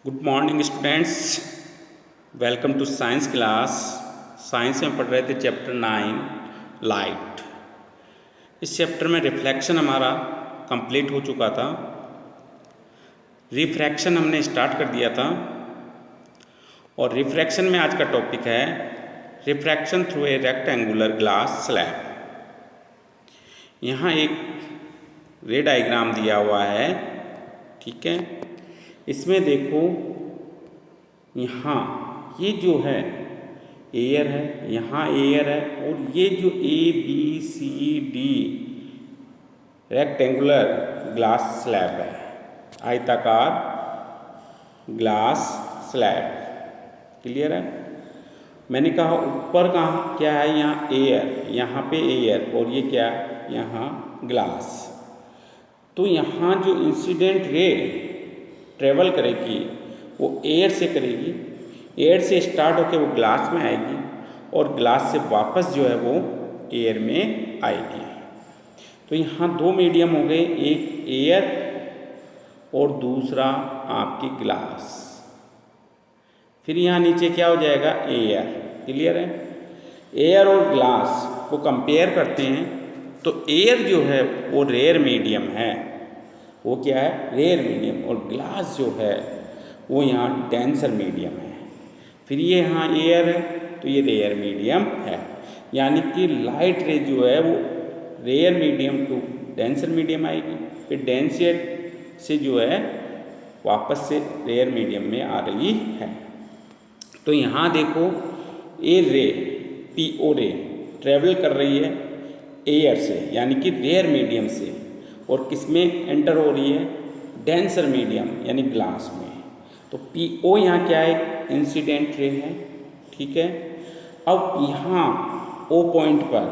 Good morning students. Welcome to science class. Science में पढ़ रहे थे चैप्टर 9 लाइट। इस चैप्टर में रिफ्लेक्शन हमारा कंप्लीट हो चुका था। रिफ्रैक्शन हमने स्टार्ट कर दिया था और रिफ्रैक्शन में आज का टॉपिक है refraction through a rectangular glass slab. यहाँ एक रे डायग्राम दिया हुआ है, ठीक है। इसमें देखो, यहाँ ये जो है एयर है, यहाँ एयर है और ये जो ABCD रेक्टेंगुलर ग्लास स्लैब है, आयताकार ग्लास स्लैब। क्लियर है। मैंने कहा ऊपर का क्या है, यहाँ एयर, यहाँ पे एयर और ये क्या, यहाँ ग्लास। तो यहाँ जो इंसिडेंट रे ट्रेवल करेगी वो एयर से करेगी, एयर से स्टार्ट होकर वो ग्लास में आएगी और ग्लास से वापस जो है वो एयर में आएगी। तो यहाँ दो मीडियम हो गए, एक एयर और दूसरा आपकी ग्लास। फिर यहाँ नीचे क्या हो जाएगा, एयर। क्लियर है। एयर और ग्लास को कंपेयर करते हैं तो एयर जो है वो रेयर मीडियम है, वो क्या है, रेयर मीडियम। और ग्लास जो है वो यहाँ डेंसर मीडियम है। फिर ये यहाँ एयर है तो ये रेयर मीडियम है। यानी कि लाइट रे जो है वो rarer medium to denser medium आएगी, फिर डेंसर से जो है वापस से रेयर मीडियम में आ रही है। तो यहाँ देखो, ए रे PO रे ट्रेवल कर रही है एयर से, यानी कि रेयर मीडियम से, और किस में एंटर हो रही है, डेंसर मीडियम यानी ग्लास में। तो PO यहाँ क्या है, इंसिडेंट रे है, ठीक है। अब यहाँ O पॉइंट पर,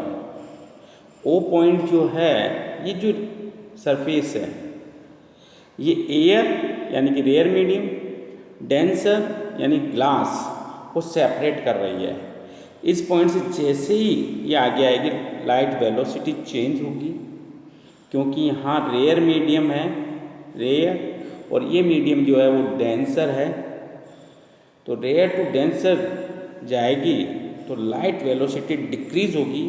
O पॉइंट जो है, ये जो सरफेस है, ये एयर यानी कि रेयर मीडियम, डेंसर यानी ग्लास को सेपरेट कर रही है। इस पॉइंट से जैसे ही ये आगे आएगी लाइट वेलोसिटी चेंज होगी, क्योंकि यहाँ रेयर मीडियम है, रेयर, और ये मीडियम जो है वो डेंसर है। तो रेयर टू डेंसर जाएगी तो लाइट वेलोसिटी डिक्रीज होगी,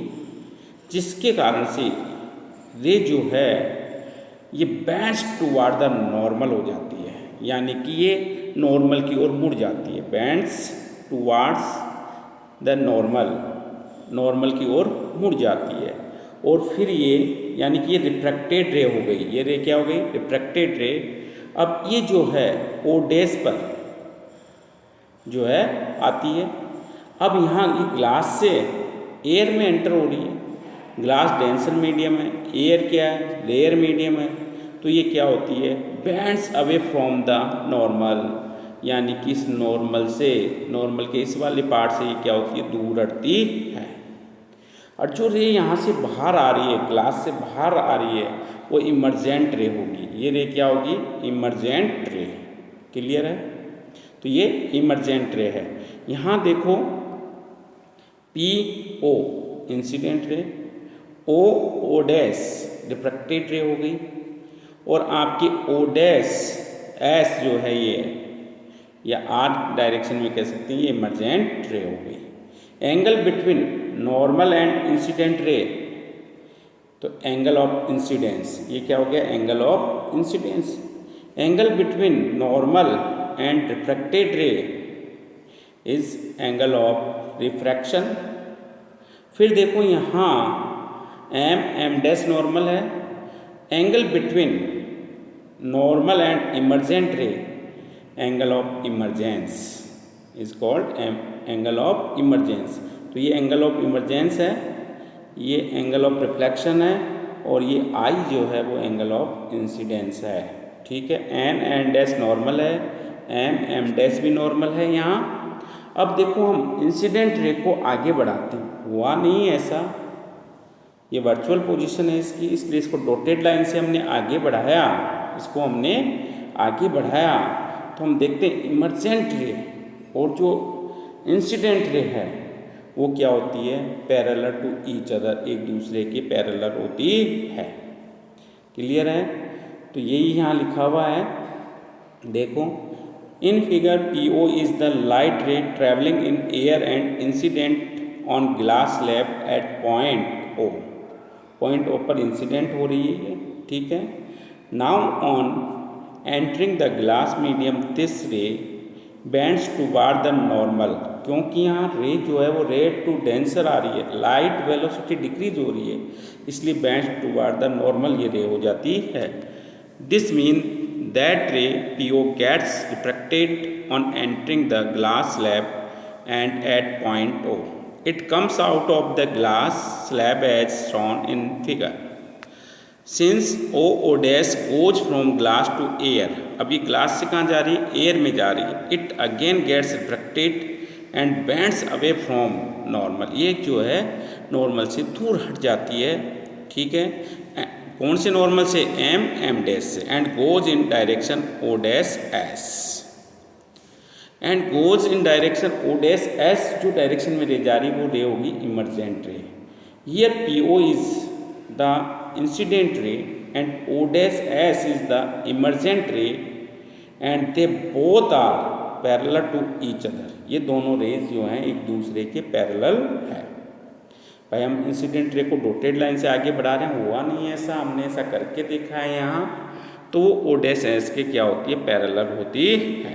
जिसके कारण से रे जो है ये बेंड्स टुवार्ड द नॉर्मल हो जाती है, यानी कि ये नॉर्मल की ओर मुड़ जाती है, bends towards the normal, normal की ओर मुड़ जाती है। और फिर ये यानी कि ये रिफ्रैक्टेड रे हो गई, ये रे क्या हो गई, रिफ्रैक्टेड रे। अब ये जो है ओ डैश पर जो है आती है। अब यहाँ ये ग्लास से एयर में एंटर हो रही है, ग्लास डेंसर मीडियम है, एयर क्या है, रेयर मीडियम है। तो ये क्या होती है, bands away from the normal, यानी कि इस नॉर्मल से, नॉर्मल के इस वाले पार्ट से ये क्या होती है, दूर हटती है। और जो रे यहाँ से बाहर आ रही है, ग्लास से बाहर आ रही है, वो इमर्जेंट रे होगी। ये रे क्या होगी, इमर्जेंट रे। क्लियर है। तो ये इमर्जेंट रे है। यहाँ देखो, PO incident ray, O dash refracted रे हो गई, और आपकी O डैश S जो है ये, या R डायरेक्शन में कह सकते हैं, ये इमर्जेंट रे हो गई। Angle between normal and incident ray, तो एंगल ऑफ इंसिडेंस, ये क्या हो गया, angle of incidence. Angle between normal and refracted रे इज एंगल ऑफ रिफ्रैक्शन। फिर देखो यहाँ M डैश नॉर्मल है, angle between normal and emergent रे, angle of emergence is called angle of emergence. तो ये एंगल ऑफ इमरजेंस है, ये एंगल ऑफ रिफ्लेक्शन है, और ये I जो है वो एंगल ऑफ इंसिडेंस है, ठीक है। N डैश नॉर्मल है, M डैश भी नॉर्मल है यहाँ। अब देखो, हम इंसिडेंट रे को आगे बढ़ाते हैं, हुआ नहीं ऐसा, ये वर्चुअल पोजीशन है इसकी, इसलिए इसको डॉटेड लाइन से हमने आगे बढ़ाया, इसको हमने आगे बढ़ाया। तो हम देखते हैं इमर्जेंट रे और जो इंसिडेंट रे है वो क्या होती है, पैरेलल टू ईच अदर, एक दूसरे के पैरेलल होती है। क्लियर है। तो यही यहाँ लिखा हुआ है, देखो In figure, PO is the light ray traveling in air and incident on glass slab at point O. Point O पर इंसिडेंट हो रही है, ठीक है। Now on entering the glass medium this रे बेंड्स टुवार्ड द नॉर्मल, क्योंकि यहाँ रे जो है वो रेड टू डेंसर आ रही है, लाइट वेलोसिटी डिक्रीज हो रही है, इसलिए बेंड्स टुवार्ड द नॉर्मल ये रे हो जाती है। This mean that ray PO gets refracted on entering the glass slab and at point O. It comes out of the glass slab as shown in figure. Since O dash goes from glass to air, अब ये glass से कहाँ जा रही है, air में जा रही है। It again gets refracted and bends away from normal, ये जो है नॉर्मल से दूर हट जाती है, ठीक है। कौन से नॉर्मल से, एम डैश से, and goes in direction O dash S, and goes in direction O dash S, जो डायरेक्शन में रे जा रही वो रे होगी emergent ray. Here P O is the incident ray and O dash S is the emergent ray and they both are parallel to each other, ये दोनों raise जो हैं एक दूसरे के पैरेलल है। भाई हम इंसिडेंट रे को डॉटेड लाइन से आगे बढ़ा रहे हैं, हुआ नहीं ऐसा, हमने ऐसा करके देखा है यहाँ, तो ओ डैश एस के क्या होती है, पैरेलल होती है।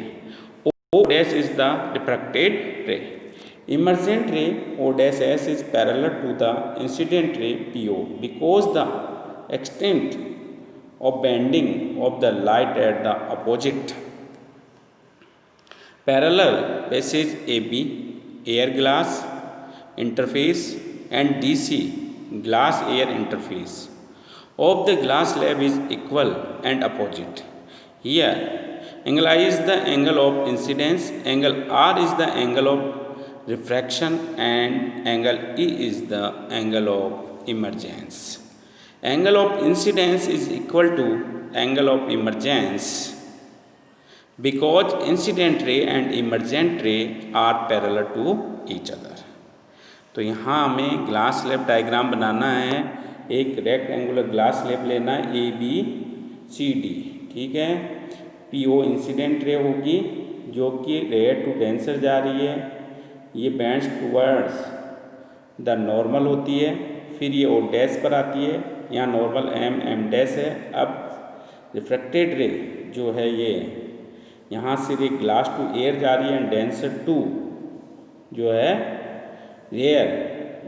O dash is the refracted ray, emergent ray O dash S is parallel to the incident ray P O because the extent of bending of the light at the opposite parallel passage A B air glass interface and DC glass air interface of the glass slab is equal and opposite. Here angle I is the angle of incidence, angle R is the angle of refraction and angle E is the angle of emergence. Angle of incidence is equal to angle of emergence because incident ray and emergent ray are parallel to each other. तो यहाँ हमें glass slab diagram बनाना है, एक rectangular glass slab लेना है A B C D, ठीक है। P O incident ray होगी जो कि रेड टू डेंसर जा रही है, ये बेंड्स टूवर्ड्स द नॉर्मल होती है, फिर ये ओ डैश पर आती है, यहाँ नॉर्मल एम डैश है। अब रिफ्रैक्टेड रे जो है ये यहाँ से रे ग्लास टू एयर जा रही है एंड डेंसर टू जो है रेयर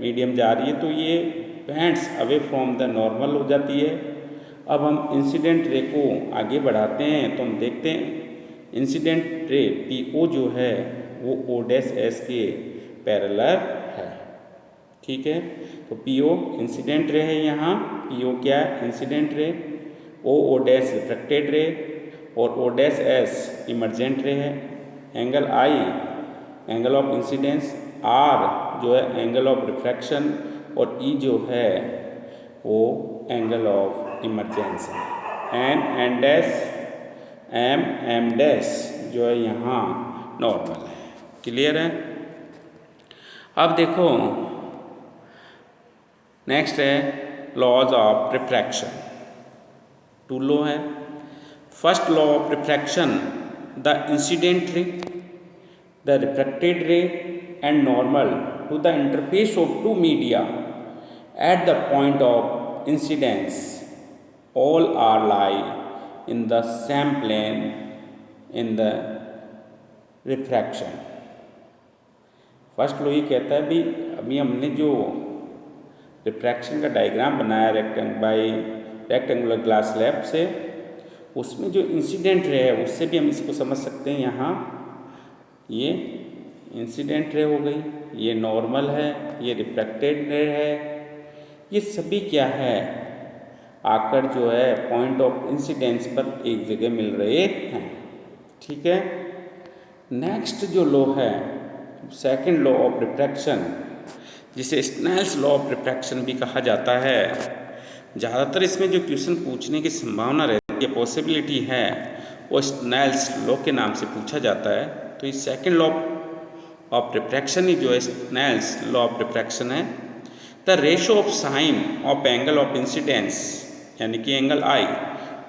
मीडियम जा रही है, तो ये bends away from the normal हो जाती है। अब हम इंसिडेंट रे को आगे बढ़ाते हैं तो हम देखते हैं इंसिडेंट रे पी ओ जो है वो ओ डैश एस के पैरेलल है, ठीक है। तो पी ओ इंसिडेंट रे है, यहाँ पी ओ क्या है, incident ray, O dash refracted रे और ओ डैश एस इमर्जेंट रे है। Angle i angle of incidence, r जो है एंगल ऑफ रिफ्रैक्शन और ई जो है वो एंगल ऑफ इमरजेंस है। एन डैश एम डैश जो है यहाँ नॉर्मल है, क्लियर है। अब देखो नेक्स्ट है laws of refraction, two law है। First law of refraction, the incident ray, the refracted ray and normal to the interface of two media at the point of incidence all are lie in the same plane in the refraction. First law ये कहता है भी अभी हमने जो refraction का diagram बनाया rectangular glass slab से, उसमें जो इंसिडेंट रे है उससे भी हम इसको समझ सकते हैं। यहाँ ये इंसिडेंट रे हो गई, ये नॉर्मल है, ये रिफ्रैक्टेड रे है, ये सभी क्या है आकर जो है पॉइंट ऑफ इंसिडेंस पर एक जगह मिल रहे हैं, ठीक है। नेक्स्ट जो लॉ है सेकंड लॉ ऑफ रिफ्रैक्शन, जिसे स्नेल्स लॉ ऑफ रिफ्रैक्शन भी कहा जाता है। ज़्यादातर इसमें जो क्वेश्चन पूछने की संभावना रहती है, पॉसिबिलिटी है, वो स्नेल्स लॉ के नाम से पूछा जाता है। तो ये सेकंड लॉ ऑफ रिफ्रैक्शन ही जो है स्नेल्स लॉ ऑफ रिफ्रैक्शन है। The ratio of sine of angle of incidence यानी कि angle I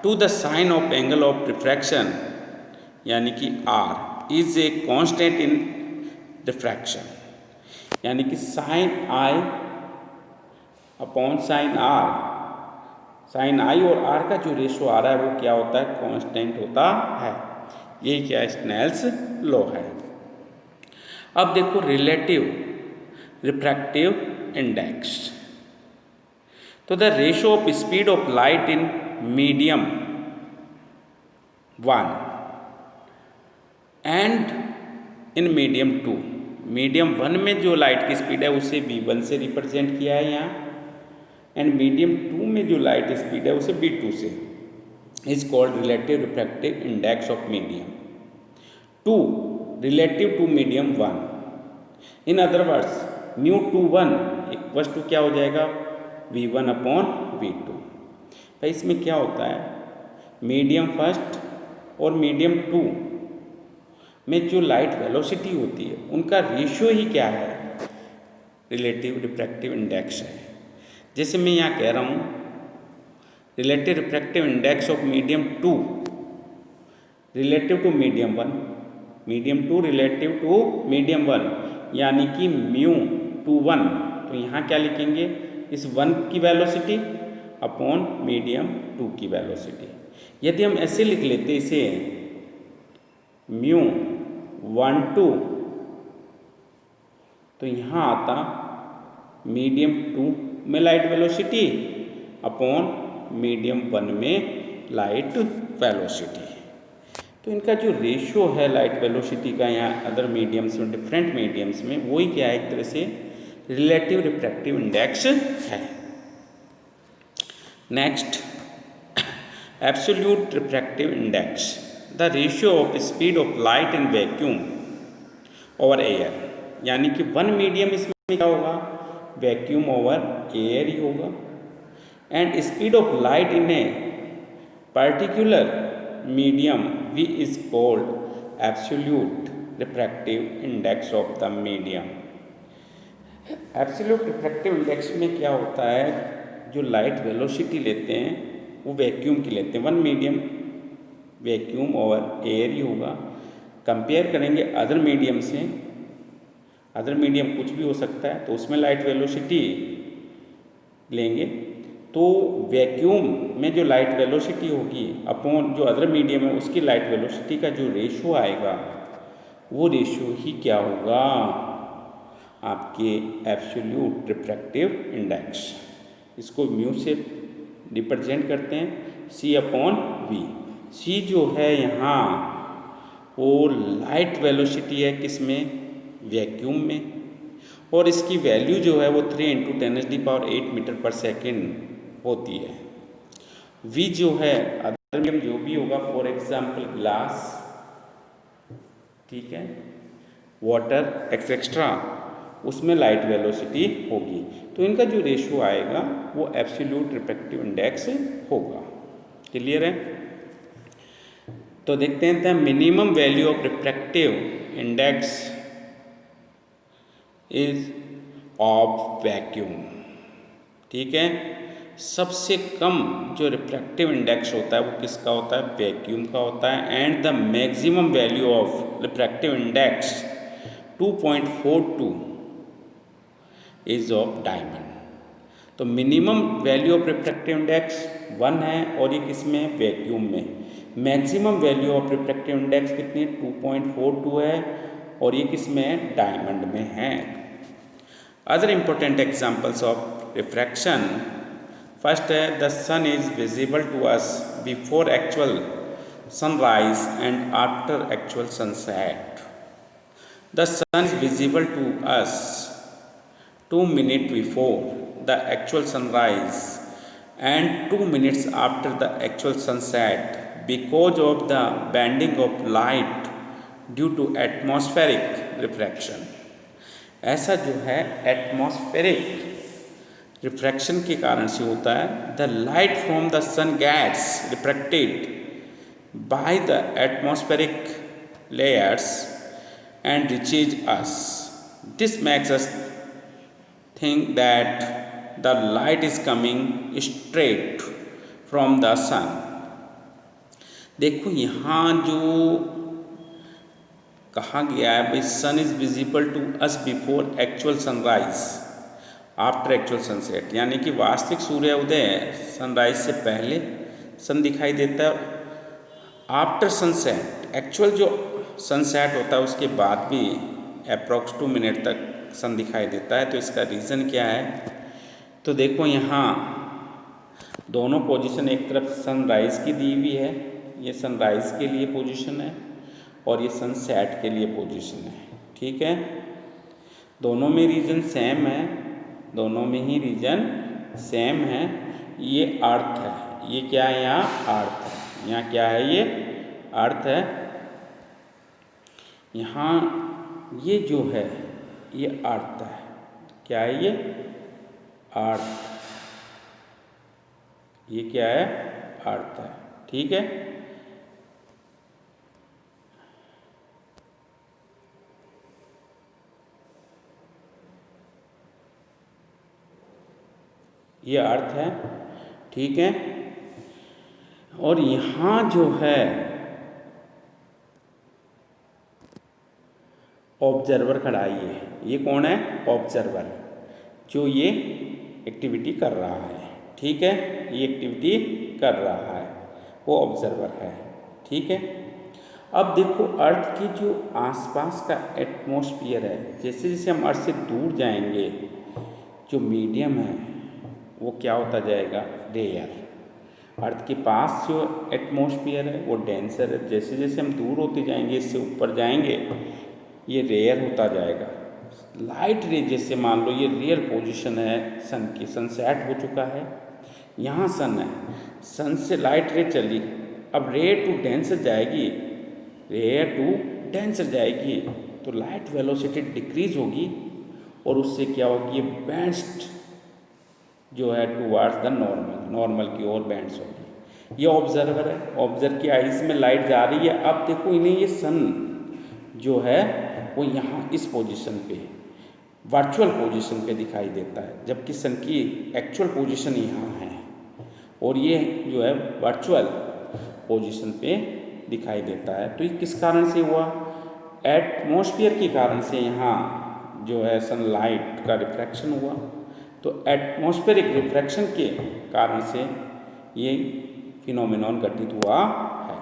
to the sine of angle of refraction यानी कि R is a constant in refraction, यानी कि sine I upon sine R, sine I और R का जो ratio आ रहा है वो क्या होता है, कांस्टेंट होता है। ये क्या स्नेल्स लॉ है। अब देखो रिलेटिव रिफ्रैक्टिव इंडेक्स, तो the ratio of speed of light in medium 1 and in medium 2, medium 1 में जो लाइट की स्पीड है उसे V1 से रिप्रेजेंट किया है यहाँ, एंड मीडियम 2 में जो लाइट स्पीड है उसे V2 से, is called relative refractive index of medium 2 relative to medium 1। In other words μ21 equals to क्या हो जाएगा, V1 अपॉन V2। भाई इसमें क्या होता है, मीडियम फर्स्ट और मीडियम 2 में जो लाइट वेलोसिटी होती है उनका रेशियो ही क्या है, रिलेटिव रिफ्रैक्टिव इंडेक्स है। जैसे मैं यहाँ कह रहा हूँ relative refractive index of medium 2 relative to medium 1, medium 2 relative to medium 1, यानी कि μ21, तो यहाँ क्या लिखेंगे, इस 1 की वेलोसिटी अपॉन मीडियम 2 की वेलोसिटी। यदि हम ऐसे लिख लेते इसे μ12, तो यहाँ आता मीडियम 2 में लाइट वेलोसिटी अपॉन मीडियम 1 में लाइट वेलोसिटी। तो इनका जो रेशियो है लाइट वेलोसिटी का यहाँ अदर मीडियम्स में, डिफरेंट मीडियम्स में, वही क्या है, एक तरह से रिलेटिव रिफ्रैक्टिव इंडेक्स है। Next absolute refractive index, the ratio of speed of light in vacuum over air, यानी कि 1 मीडियम इसमें क्या होगा, वैक्यूम ओवर एयर ही होगा, and speed of light in a particular medium V is called absolute refractive index of the medium। Absolute refractive index में क्या होता है, जो लाइट वेलोसिटी लेते हैं वो वैक्यूम की लेते हैं, 1 मीडियम वैक्यूम ओवर एयर ही होगा। कंपेयर करेंगे अदर मीडियम से, अदर मीडियम कुछ भी हो सकता है, तो उसमें लाइट वेलोसिटी लेंगे, तो वैक्यूम में जो लाइट वेलोसिटी होगी अपॉन जो अदर मीडियम है उसकी लाइट वेलोसिटी का जो रेशियो आएगा वो रेशियो ही क्या होगा, आपके एब्सोल्यूट रिफ्रैक्टिव इंडेक्स। इसको म्यू से रिप्रेजेंट करते हैं, C अपॉन V। C जो है यहाँ वो लाइट वेलोसिटी है किसमें, वैक्यूम में, और इसकी वैल्यू जो है वो 3 × 10⁸ मीटर पर सेकेंड होती है। V जो है अदर मीडियम जो भी होगा, फॉर एग्जाम्पल ग्लास, ठीक है, वाटर एक्सेट्रा, उसमें लाइट वेलोसिटी होगी, तो इनका जो रेशियो आएगा वो एब्सोल्यूट रिफ्रैक्टिव इंडेक्स होगा। क्लियर है। तो देखते हैं the minimum value of refractive index is of vacuum, ठीक है, सबसे कम जो रिफ्रैक्टिव इंडेक्स होता है वो किसका होता है, वैक्यूम का होता है, and the maximum value of refractive index 2.42 is of diamond. तो minimum value of refractive index 1 है और ये किसमें, वैक्यूम में। Maximum value of refractive index कितनी, 2.42 है, और ये किसमें है, डायमंड में है। Other important examples of refraction, first है the sun is visible to us before actual sunrise and after actual sunset. The sun is visible to us 2 minutes before the actual sunrise and 2 minutes after the actual sunset because of the bending of light due to atmospheric refraction। ऐसा जो है atmospheric refraction के कारण से होता है। The light from the sun gets refracted by the atmospheric layers and reaches us. This makes us think that the light is coming straight from the sun। देखो यहाँ जो कहा गया है भाई sun is visible to us before actual sunrise after actual sunset, यानी कि वास्तविक सूर्य उदय सनराइज से पहले सन दिखाई देता है, आफ्टर सनसेट एक्चुअल जो सनसेट होता है उसके बाद भी अप्रॉक्स 2 मिनट तक सन दिखाई देता है। तो इसका रीज़न क्या है? तो देखो यहाँ दोनों पोजीशन, एक तरफ सनराइज़ की दी हुई है, ये सनराइज़ के लिए पोजीशन है और ये सनसेट के लिए पोजीशन है। ठीक है, दोनों में रीजन सेम है, दोनों में ही रीजन सेम है। ये अर्थ है, ये क्या है? यहाँ अर्थ है, यहाँ क्या है? ये अर्थ है। यहाँ ये जो है ये अर्थ है, क्या है? ये अर्थ, ये क्या है? अर्थ है। ठीक है, ये अर्थ है। ठीक है, और यहाँ जो है ऑब्जर्वर खड़ा है, ये कौन है? ऑब्जर्वर, जो ये एक्टिविटी कर रहा है। ठीक है, ये एक्टिविटी कर रहा है, वो ऑब्जर्वर है। ठीक है, अब देखो अर्थ की जो आसपास का एटमॉस्फेयर है, जैसे जैसे हम अर्थ से दूर जाएंगे जो मीडियम है वो क्या होता जाएगा? रेयर। अर्थ के पास जो एटमॉस्फेयर है वो डेंसर है, जैसे जैसे हम दूर होते जाएंगे, इससे ऊपर जाएंगे, ये रेयर होता जाएगा। लाइट रे, जैसे मान लो ये रियल पोजीशन है सन की, सनसेट हो चुका है, यहाँ सन है, सन से लाइट रे चली, अब रे टू डेंसर जाएगी, रेयर टू डेंसर जाएगी, तो लाइट वेलोसिटी डिक्रीज होगी और उससे क्या होगी? ये बेंड्स जो है टूवर्ड्स द नॉर्मल, नॉर्मल की ओर बेंड्स होगी। ये ऑब्जर्वर है, ऑब्जर्वर की आइज में लाइट जा रही है। अब देखो इन्हें ये सन जो है वो यहाँ इस पोजीशन पे, वर्चुअल पोजीशन पे दिखाई देता है, जबकि सन की एक्चुअल पोजीशन यहाँ है और ये जो है वर्चुअल पोजीशन पे दिखाई देता है। तो ये किस कारण से हुआ? एटमॉस्फेयर के कारण से यहाँ जो है सनलाइट का रिफ्रैक्शन हुआ। तो एटमॉस्फेरिक रिफ्रैक्शन के कारण से ये फिनोमेनॉन घटित हुआ है।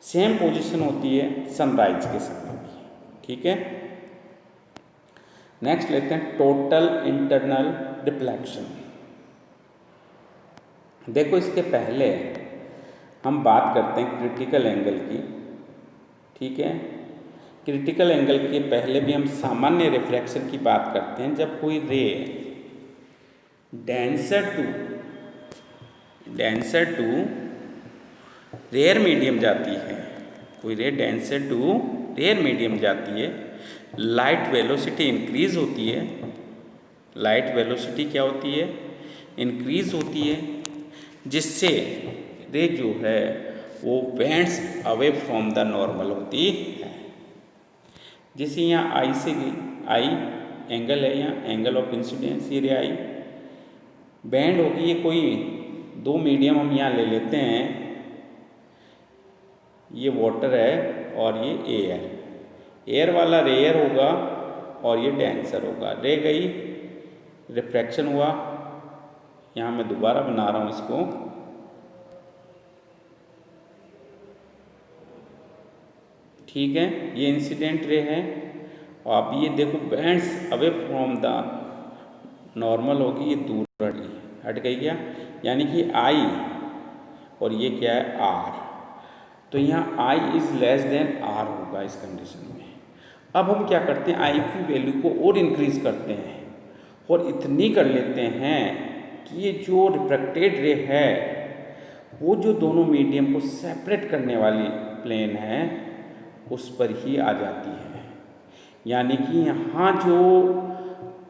सेम पोजीशन होती है सनराइज के समय भी। ठीक है, नेक्स्ट लेते हैं टोटल इंटरनल रिफ्लेक्शन। देखो इसके पहले हम बात करते हैं क्रिटिकल एंगल की। ठीक है, क्रिटिकल एंगल के पहले भी हम सामान्य रिफ्रैक्शन की बात करते हैं। जब कोई रे डेंसर टू रेयर मीडियम जाती है, कोई रे डेंसर टू रेयर मीडियम जाती है, लाइट वेलोसिटी इंक्रीज होती है। लाइट वेलोसिटी क्या होती है? इंक्रीज होती है, जिससे रे जो है वो bends away from the normal होती है। जैसे यहाँ आई से आई एंगल है, यहाँ एंगल ऑफ इंसिडेंस, ये रे आई बैंड होगी। ये कोई दो मीडियम हम यहाँ ले लेते हैं, ये वाटर है और ये एयर। एयर वाला रेयर होगा और ये डेंसर होगा। रे गई, रिफ्रैक्शन हुआ, यहाँ मैं दोबारा बना रहा हूँ इसको। ठीक है, ये इंसिडेंट रे है और अब ये देखो bands away from the normal होगी, ये दूर हट गई क्या? यानी कि आई और ये क्या है? आर। तो यहाँ I is less than are होगा इस कंडीशन में। अब हम क्या करते हैं? आई की वैल्यू को और इंक्रीज करते हैं और इतनी कर लेते हैं कि ये जो रिफ्रैक्टेड रे है वो जो दोनों मीडियम को सेपरेट करने वाली प्लेन है उस पर ही आ जाती है। यानी कि यहाँ जो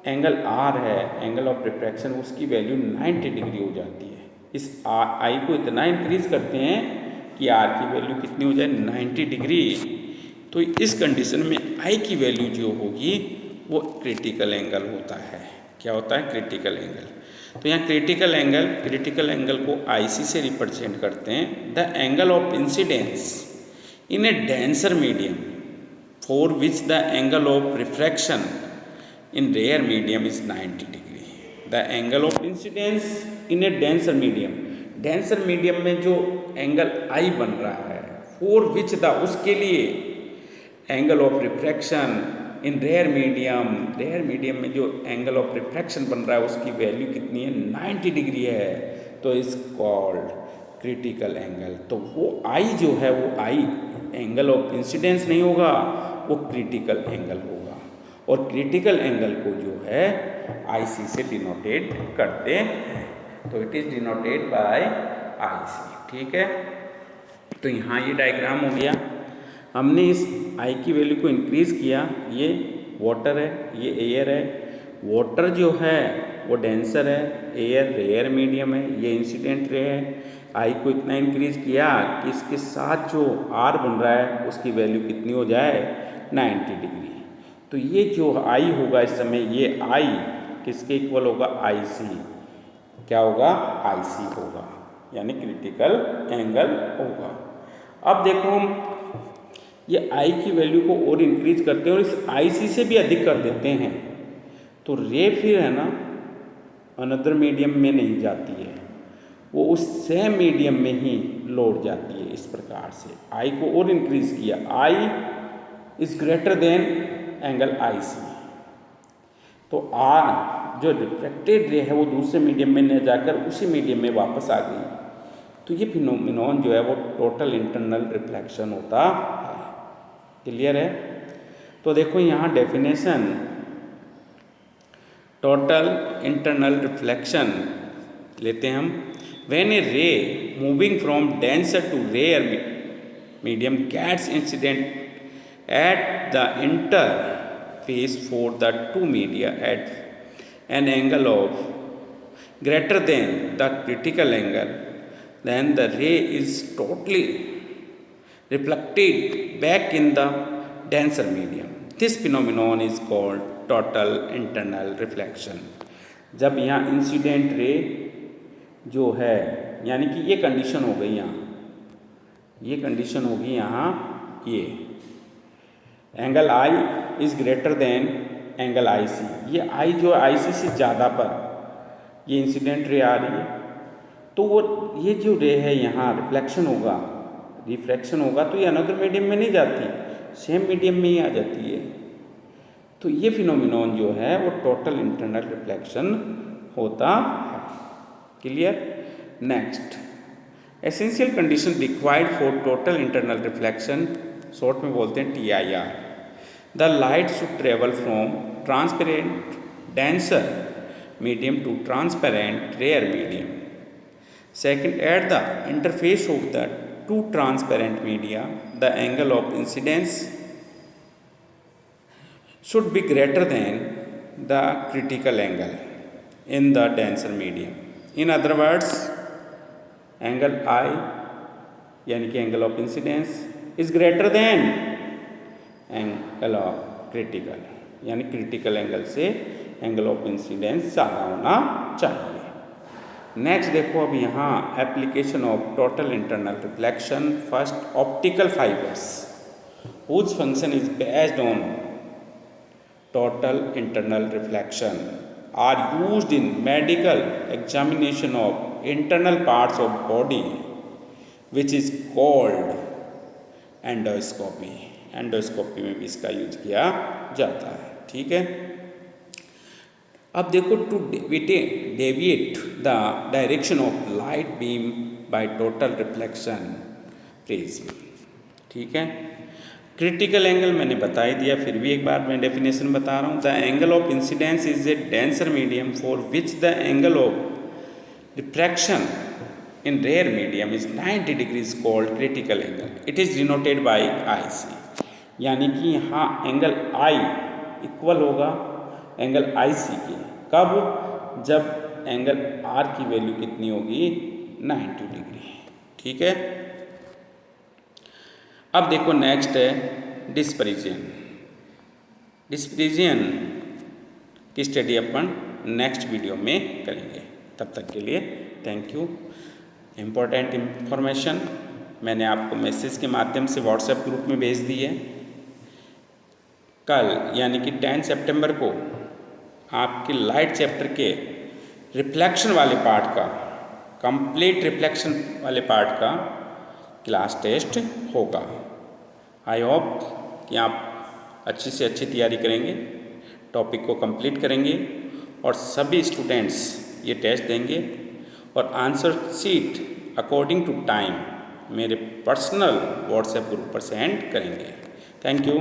एंगल आर है, एंगल ऑफ रिफ्रैक्शन, उसकी वैल्यू 90 डिग्री हो जाती है। इस आई को इतना इंक्रीज करते हैं कि आर की वैल्यू कितनी हो जाए? 90 डिग्री। तो इस कंडीशन में आई की वैल्यू जो होगी वो क्रिटिकल एंगल होता है। क्या होता है? Critical angle. तो यहाँ क्रिटिकल एंगल को आईसी से रिप्रेजेंट करते हैं। The angle of incidence in A denser medium for which the angle of refraction in rare medium is 90 degree. The angle of incidence in a denser medium, denser medium में जो angle I बन रहा है, for which the उसके लिए angle of refraction in rare medium में जो angle of refraction बन रहा है उसकी वैल्यू कितनी है, 90 डिग्री है, तो इज कॉल्ड क्रिटिकल एंगल। तो वो आई जो है वो आई एंगल ऑफ इंसिडेंस नहीं होगा, वो क्रिटिकल एंगल होगा, और क्रिटिकल एंगल को जो है आईसी से डिनोटेट करते हैं, तो it is denoted bye IC. ठीक है, तो यहाँ ये डायग्राम हो गया। हमने इस आई की वैल्यू को इंक्रीज किया, ये वाटर है, ये एयर है, वाटर जो है वो डेंसर है, एयर रेयर मीडियम है, ये इंसिडेंट रे है। आई को इतना इंक्रीज किया कि इसके साथ जो आर बन रहा है उसकी वैल्यू कितनी हो जाए, 90 डिग्री। तो ये जो आई होगा इस समय, ये आई किसके इक्वल होगा, आई सी। क्या होगा, आई सी होगा, यानी क्रिटिकल एंगल होगा। अब देखो हम ये आई की वैल्यू को और इंक्रीज करते हैं और इस आई सी से भी अधिक कर देते हैं, तो रे फिर है ना अनदर मीडियम में नहीं जाती है, वो उस सेम मीडियम में ही लौट जाती है। इस प्रकार से आई को और इंक्रीज किया, आई is greater than angle I सी, तो आर जो रिफ्लेक्टेड रे है वो दूसरे मीडियम में न जाकर उसी मीडियम में वापस आ गई, तो ये फिनोमिनॉन जो है वो टोटल इंटरनल रिफ्लेक्शन होता है। क्लियर है? तो देखो यहाँ डेफिनेशन, टोटल इंटरनल रिफ्लेक्शन लेते हैं हम। When a ray moving from denser to rare medium gets incident at the interface for the two media at an angle of greater than the critical angle, then the ray is totally reflected back in the denser medium. This phenomenon is called total internal reflection. जब यहाँ incident ray जो है, यानी कि ये condition हो गई यहाँ, ये कंडीशन होगी यहाँ, ये angle I is greater than angle I C, ये आई जो आई सी से ज़्यादा पर ये इंसिडेंट रे आ रही है, तो वो ये जो रे है यहाँ रिफ्लेक्शन होगा, रिफ्रैक्शन होगा, तो ये अनदर मीडियम में नहीं जाती, सेम मीडियम में ही आ जाती है। तो ये फिनोमिनॉन जो है वो टोटल इंटरनल रिफ्लेक्शन होता है। Clear? Next, essential condition required for total internal reflection, short में बोलते हैं TIR। The light should travel from transparent denser medium to transparent rare medium. Second, at the interface of the two transparent media, the angle of incidence should be greater than the critical angle in the denser medium. In other words, angle I यानी कि angle of incidence is greater than angle of critical, यानी critical angle से angle of incidence ज़्यादा होना चाहिए। Next देखो अब यहाँ application of total internal reflection. First, optical fibres whose function is based on total internal reflection are used in medical examination of internal parts of body which is called endoscopy. Endoscopy में भी इसका use किया जाता है। ठीक है, अब देखो, to deviate the direction of light beam by total reflection prism. ठीक है, क्रिटिकल एंगल मैंने बता ही दिया, फिर भी एक बार मैं डेफिनेशन बता रहा हूँ। The angle of incidence is a denser medium for which the angle of refraction in rare medium is 90 degrees called critical angle. It is denoted by I C, यानी कि यहाँ एंगल आई इक्वल होगा angle I C के, कब? जब angle are की value कितनी होगी, 90 डिग्री। ठीक है, अब देखो नेक्स्ट है डिस्परिजन। डिस्परिजन की स्टडी अपन नेक्स्ट वीडियो में करेंगे। तब तक के लिए थैंक यू। इम्पोर्टेंट इंफॉर्मेशन मैंने आपको मैसेज के माध्यम से व्हाट्सएप ग्रुप में भेज दी है। कल यानी कि 10 सितंबर को आपके लाइट चैप्टर के रिफ्लेक्शन वाले पार्ट का, कंप्लीट रिफ्लेक्शन वाले पार्ट का क्लास टेस्ट होगा। आई होप कि आप अच्छी से अच्छी तैयारी करेंगे, टॉपिक को कंप्लीट करेंगे और सभी स्टूडेंट्स ये टेस्ट देंगे और answer sheet according to time मेरे पर्सनल व्हाट्सएप ग्रुप पर सेंड करेंगे। Thank you.